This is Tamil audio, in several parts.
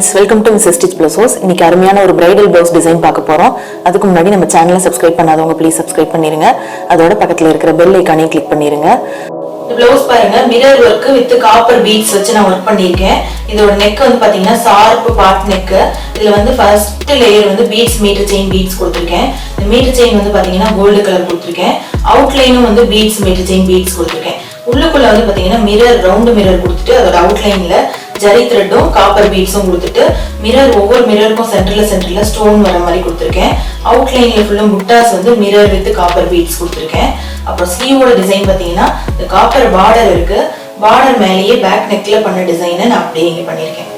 friends, welcome to Mrs. Stitch Blouse. இன்னைக்கு அருமையான ஒரு bridal blouse design பார்க்க போறோம். அதுக்கு முன்னாடி நம்ம சேனலை subscribe பண்ணாதவங்க please subscribe பண்ணிருங்க. அதோட பக்கத்துல இருக்கிற bell icon-ஐ click பண்ணிருங்க. இந்த blouse பாருங்க mirror work with copper beads வச்சு நான் work பண்ணிருக்கேன். இதோட neck வந்து பாத்தீங்கன்னா sharp part neck. இதுல வந்து first layer வந்து beads meter chain beads கொடுத்திருக்கேன். இந்த meter chain வந்து பாத்தீங்கன்னா gold color கொடுத்திருக்கேன். Outline-உம் வந்து beads meter chain beads கொடுத்திருக்கேன். உள்ளுக்குள்ள வந்து பாத்தீங்கன்னா mirror round mirror கொடுத்துட்டு அதோட outline-ல ஜரி த்ரெட்டும் காப்பர் பீட்ஸும் கொடுத்துட்டு மிரர் ஒவ்வொரு மிரருக்கும் சென்டர்ல ஸ்டோன் வர மாதிரி கொடுத்துருக்கேன். அவுட்லைன்ல ஃபுல்லா முட்டாஸ் வந்து மிரர் வித் காப்பர் பீட்ஸ் கொடுத்துருக்கேன். அப்புறம் ஸ்லீவோட டிசைன் பார்த்தீங்கன்னா இந்த காப்பர் பார்டர் இருக்கு. பார்டர் மேலேயே பேக் நெக்ல பண்ண டிசைனை நான் அப்படியே இங்கே பண்ணியிருக்கேன்.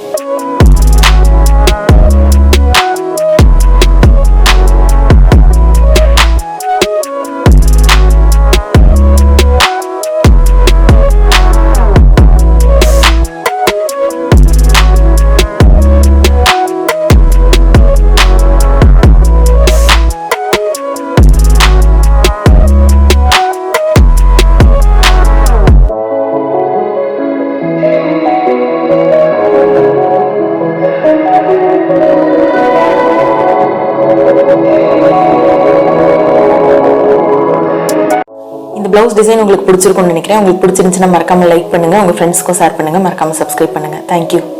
Blouse design உங்களுக்கு பிடிச்சிருக்கும்னு நினைக்கிறேன். உங்களுக்கு பிடிச்சிருந்துச்சுன்னா மறக்காம லைக் பண்ணுங்க, உங்க ஃப்ரெண்ட்ஸ்க்கும் ஷேர் பண்ணுங்க, மறக்காம சப்ஸ்கிரைப் பண்ணுங்க. Thank you.